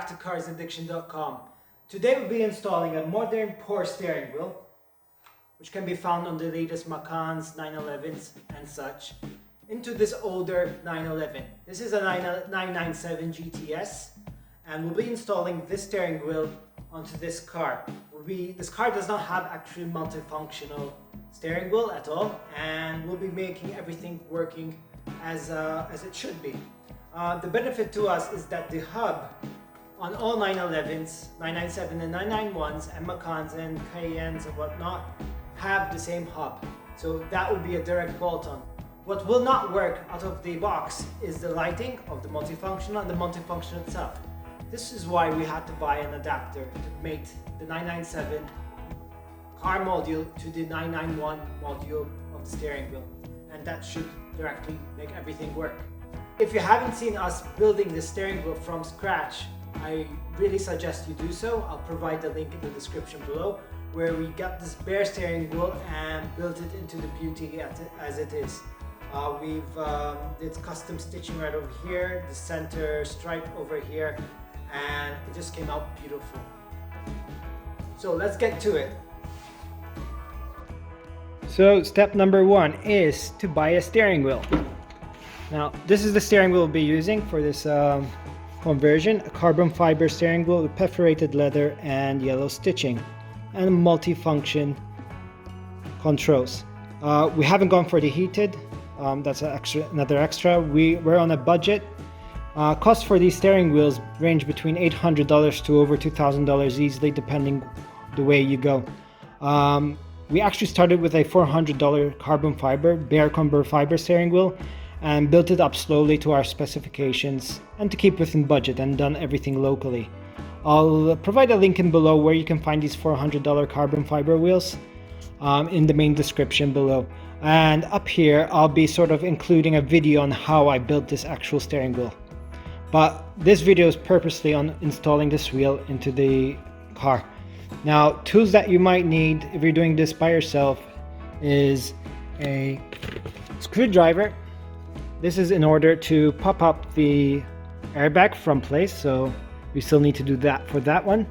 back to carsaddiction.com. Today we'll be installing a modern Porsche steering wheel, which can be found on the latest Macans, 911s and such, into this older 911. This is a 997 GTS, and we'll be installing this steering wheel onto this car. This car does not have actually multifunctional steering wheel at all, and we'll be making everything working as it should be. The benefit to us is that the hub on all 911s, 997 and 991s, and Macans and Cayennes and whatnot have the same hub. So that will be a direct bolt-on. What will not work out of the box is the lighting of the multifunctional and the multifunction itself. This is why we had to buy an adapter to mate the 997 car module to the 991 module of the steering wheel, and that should directly make everything work. If you haven't seen us building the steering wheel from scratch, I really suggest you do so. I'll provide the link in the description below, where we got this bare steering wheel and built it into the beauty as it is. Did custom stitching right over here, the center stripe over here, and it just came out beautiful. So let's get to it. So step number one is to buy a steering wheel. Now this is the steering wheel we'll be using for this conversion, a carbon fiber steering wheel with perforated leather and yellow stitching and multi-function controls. We haven't gone for the heated, that's another extra. We're on a budget. Costs for these steering wheels range between $800 to over $2,000 easily, depending the way you go. We actually started with a $400 carbon fiber, bare carbon fiber steering wheel, and built it up slowly to our specifications and to keep within budget, and done everything locally. I'll provide a link in below where you can find these $400 carbon fiber wheels in the main description below. And up here I'll be sort of including a video on how I built this actual steering wheel. But this video is purposely on installing this wheel into the car. Now, tools that you might need if you're doing this by yourself is a screwdriver. This is in order to pop up the airbag from place, so we still need to do that for that one.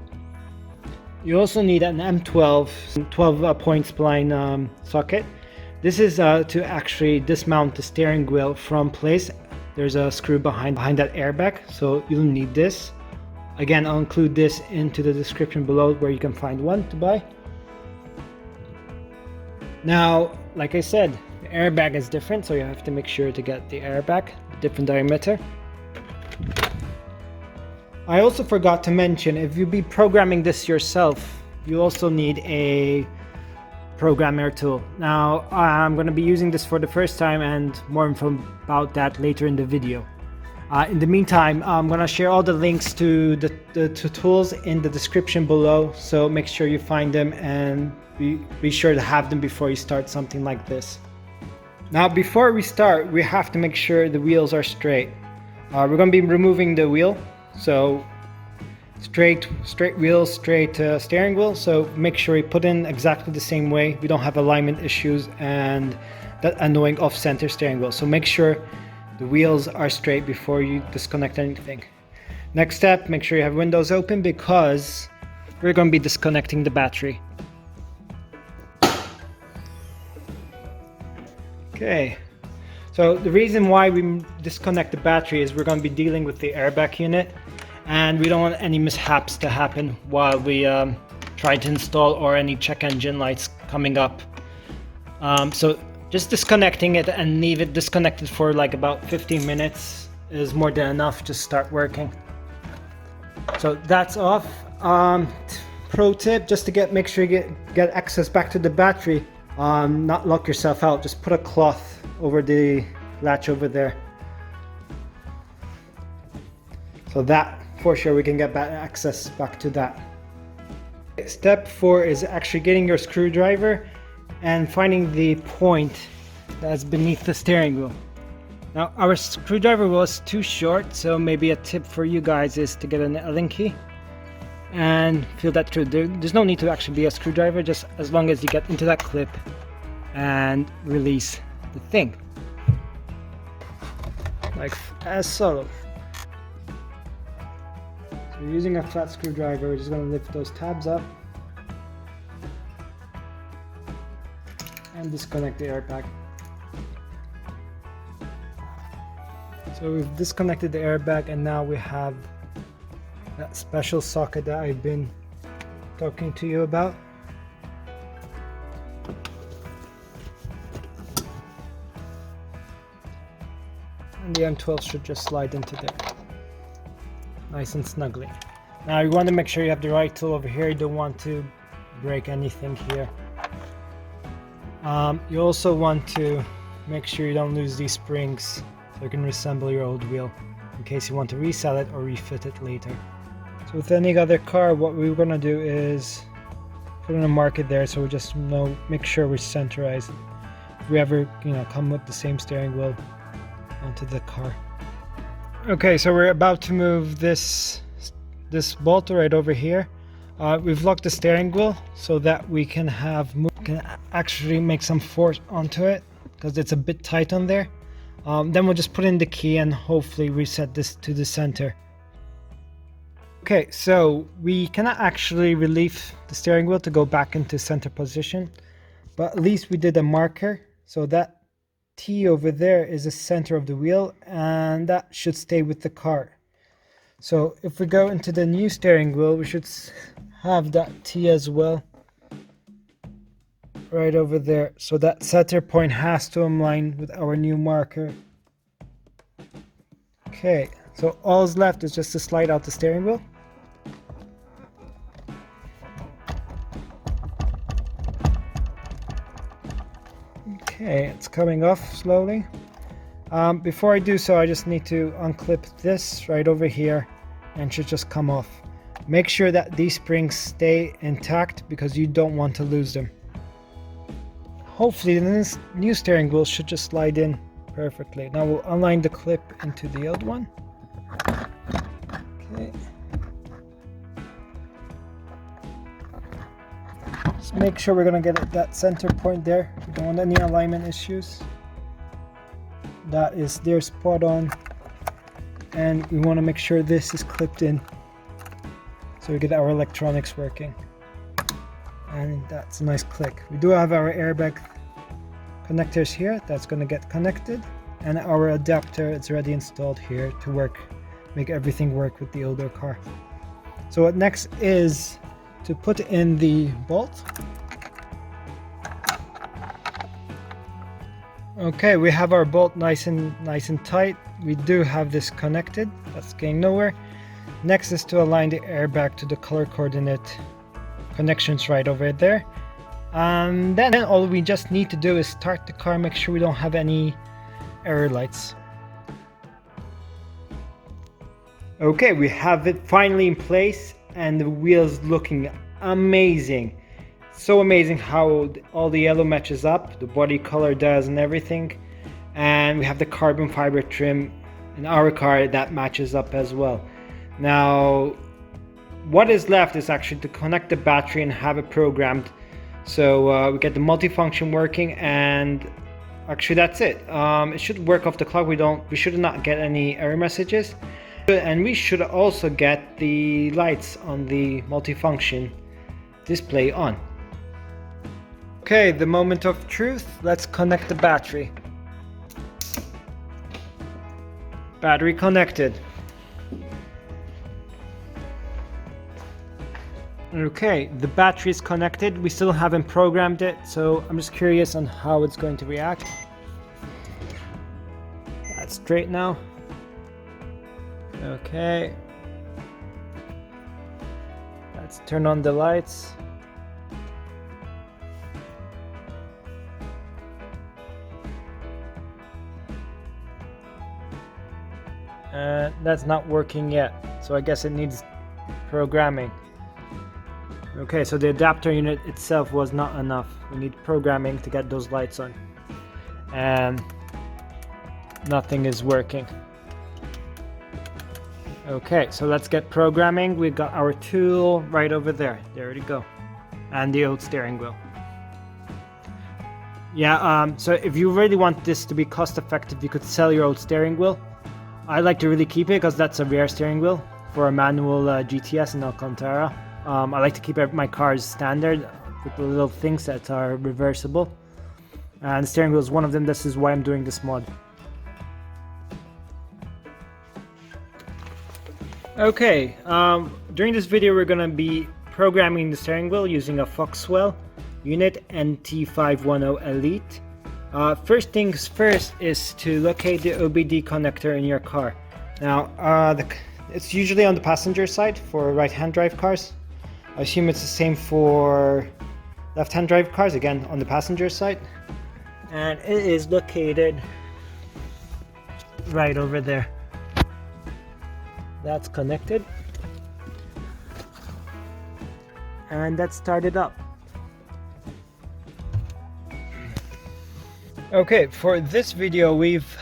You also need an M12 12-point spline socket. This is to actually dismount the steering wheel from place. There's a screw behind that airbag, so you'll need this. Again, I'll include this into the description below where you can find one to buy. Now, like I said, the airbag is different, so you have to make sure to get the airbag, different diameter. I also forgot to mention, if you'll be programming this yourself, you also need a programmer tool. Now, I'm going to be using this for the first time, and more info about that later in the video. In the meantime, I'm going to share all the links to the tools in the description below, so make sure you find them and be sure to have them before you start something like this. Now, before we start, we have to make sure the wheels are straight. We're going to be removing the wheel, so straight wheel, straight steering wheel, so make sure you put in exactly the same way. We don't have alignment issues and that annoying off-center steering wheel, so make sure the wheels are straight before you disconnect anything. Next step, make sure you have windows open, because we're going to be disconnecting the battery. Okay, so the reason why we disconnect the battery is we're going to be dealing with the airbag unit, and we don't want any mishaps to happen while we try to install, or any check engine lights coming up. So just disconnecting it and leave it disconnected for like about 15 minutes is more than enough to start working. So that's off. Pro tip, just to make sure you get access back to the battery, not lock yourself out, just put a cloth over the latch over there, so that for sure we can get back access back to that. Step 4 is actually getting your screwdriver and finding the point that's beneath the steering wheel. Now, our screwdriver was too short, so maybe a tip for you guys is to get an Allen key and feel that through. There's no need to actually be a screwdriver, just as long as you get into that clip and release the thing, like as so. So we're using a flat screwdriver. We're just going to lift those tabs up and disconnect the airbag. So we've disconnected the airbag, and now we have that special socket that I've been talking to you about. And the M12 should just slide into there, nice and snugly. Now you want to make sure you have the right tool over here. You don't want to break anything here. You also want to make sure you don't lose these springs so you can reassemble your old wheel in case you want to resell it or refit it later. So with any other car, what we're going to do is put in a market there so we just make sure we're centerized. If we ever come with the same steering wheel onto the car. Okay, so we're about to move this bolt right over here. We've locked the steering wheel so that we can actually make some force onto it because it's a bit tight on there. Then we'll just put in the key and hopefully reset this to the center. Okay, so we cannot actually relieve the steering wheel to go back into center position, but at least we did a marker, so that T over there is the center of the wheel, and that should stay with the car. So if we go into the new steering wheel, we should have that T as well, right over there. So that center point has to align with our new marker. Okay, so all's left is just to slide out the steering wheel. Okay, it's coming off slowly. Before I do so, I just need to unclip this right over here and it should just come off. Make sure that these springs stay intact because you don't want to lose them. Hopefully this new steering wheel should just slide in perfectly. Now we'll align the clip into the old one. Okay. Just make sure we're going to get that center point there. We don't want any alignment issues. That is there, spot on. And we want to make sure this is clipped in so we get our electronics working. And that's a nice click. We do have our airbag connectors here. That's going to get connected. And our adapter is already installed here to make everything work with the older car. So what next is to put in the bolt. Okay, we have our bolt nice and tight. We do have this connected. That's getting nowhere. Next is to align the airbag to the color coordinate connections right over there. And then all we just need to do is start the car, make sure we don't have any error lights. Okay, we have it finally in place and the wheel's looking amazing. So amazing how all the yellow matches up, the body color does and everything. And we have the carbon fiber trim in our car that matches up as well. Now, what is left is actually to connect the battery and have it programmed. So we get the multifunction working, and actually that's it. It should work off the clock. We should not get any error messages. And we should also get the lights on the multifunction display on. Okay, the moment of truth. Let's connect the battery. Battery connected. Okay, the battery is connected. We still haven't programmed it, so I'm just curious on how it's going to react. That's straight now. Okay. Let's turn on the lights. That's not working yet, so I guess it needs programming. Okay, so the adapter unit itself was not enough. We need programming to get those lights on. And nothing is working. Okay, so let's get programming. We got our tool right over there. There we go. And the old steering wheel. Yeah, so if you really want this to be cost effective, you could sell your old steering wheel. I like to really keep it because that's a rare steering wheel. for a manual GTS in Alcantara. I like to keep my cars standard with the little things that are reversible. And the steering wheel is one of them. This is why I'm doing this mod. Okay, during this video we're going to be programming the steering wheel using a Foxwell unit NT510 Elite. First things first is to locate the OBD connector in your car. Now, it's usually on the passenger side for right-hand drive cars. I assume it's the same for left-hand drive cars, again on the passenger side. And it is located right over there. That's connected. And that's started up. Okay, for this video we've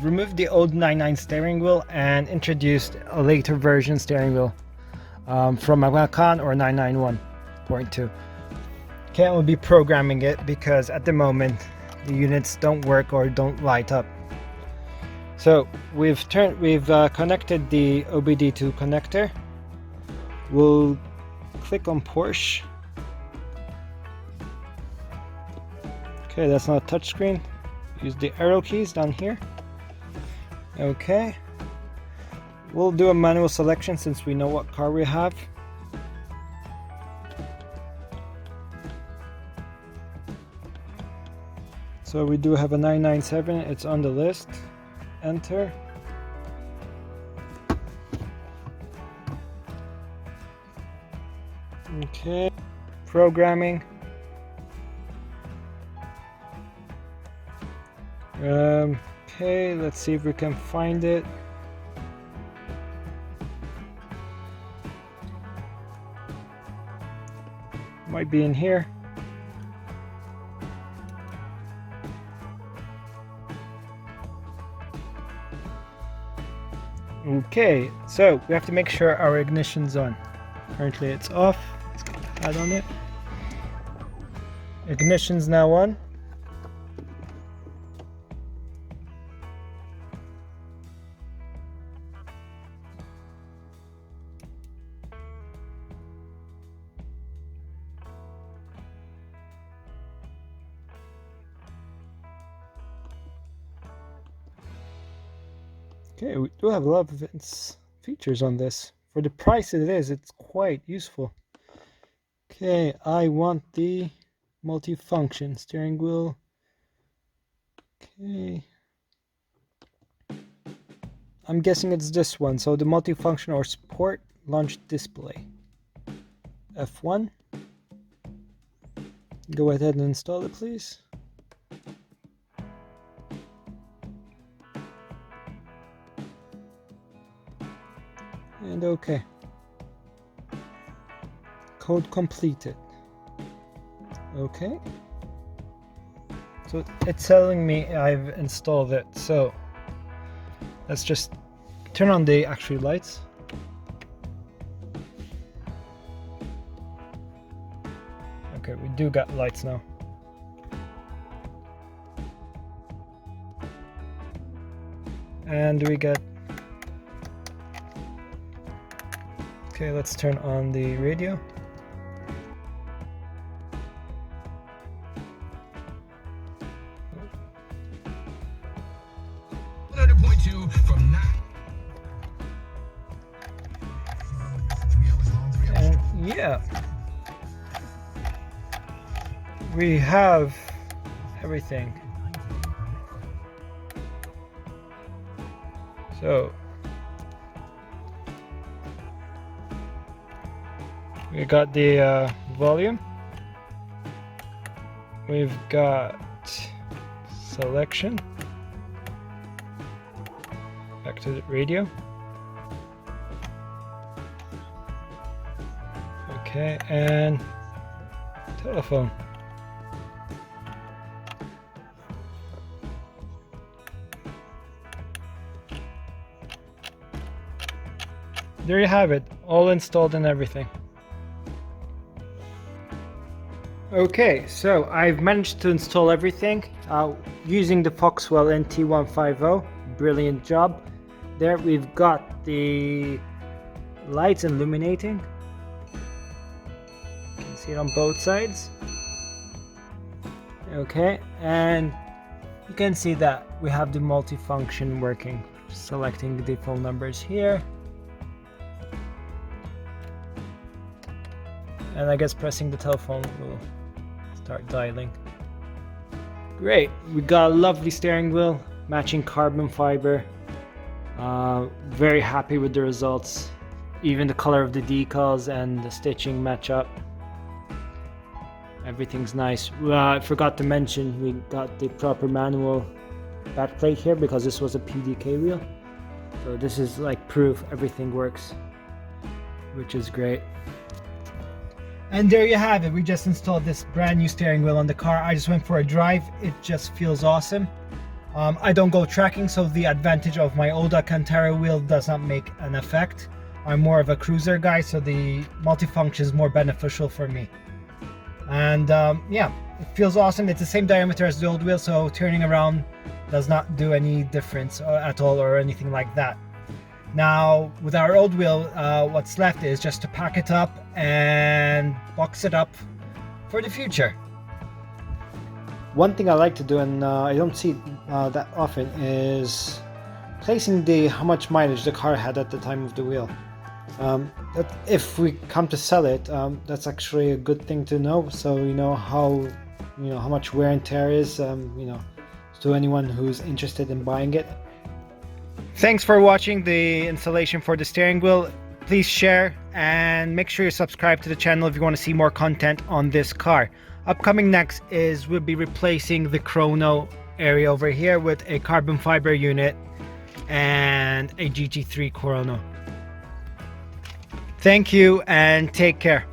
removed the old 99 steering wheel and introduced a later version steering wheel from Macan or 991.2. Okay, we'll be programming it because at the moment the units don't work or don't light up. So we've connected the OBD2 connector. We'll click on Porsche. Okay, that's not a touchscreen. Use the arrow keys down here. Okay. We'll do a manual selection since we know what car we have. So we do have a 997, it's on the list. Enter. Okay. Programming. Okay, let's see if we can find it. Might be in here. Okay, so we have to make sure our ignition's on. Currently it's off. Let's get the pad on it. Ignition's now on. Okay, we do have a lot of features on this. For the price it is, it's quite useful. Okay, I want the multifunction steering wheel. Okay. I'm guessing it's this one. So the multifunction or sport launch display. F1. Go ahead and install it, please. And okay. Code completed. Okay. So it's telling me I've installed it. So let's just turn on the actual lights. Okay, we do got lights now. And we got. Okay, let's turn on the radio. And yeah, we have everything. So we got the volume, we've got selection, back to the radio, okay, and telephone. There you have it, all installed and everything. Okay, so I've managed to install everything using the Foxwell NT150. Brilliant job. There we've got the lights illuminating. You can see it on both sides. Okay, and you can see that we have the multifunction working. Selecting the phone numbers here. And I guess pressing the telephone will start dialing. Great, we got a lovely steering wheel, matching carbon fiber. Very happy with the results. Even the color of the decals and the stitching match up. Everything's nice. I forgot to mention we got the proper manual backplate here because this was a PDK wheel. So this is like proof everything works, which is great. And there you have it. We just installed this brand new steering wheel on the car. I just went for a drive. It just feels awesome. I don't go tracking, so the advantage of my old Alcantara wheel does not make an effect. I'm more of a cruiser guy, so the multifunction is more beneficial for me. And yeah, it feels awesome. It's the same diameter as the old wheel, so turning around does not do any difference at all or anything like that. Now with our old wheel, what's left is just to pack it up and box it up for the future. One thing I like to do, and I don't see that often, is placing how much mileage the car had at the time of the wheel. That if we come to sell it, that's actually a good thing to know, so you know how much wear and tear is, to anyone who's interested in buying it. Thanks for watching the installation for the steering wheel. Please share and make sure you subscribe to the channel if you want to see more content on this car. Upcoming next is we'll be replacing the chrono area over here with a carbon fiber unit and a GT3 chrono. Thank you and take care.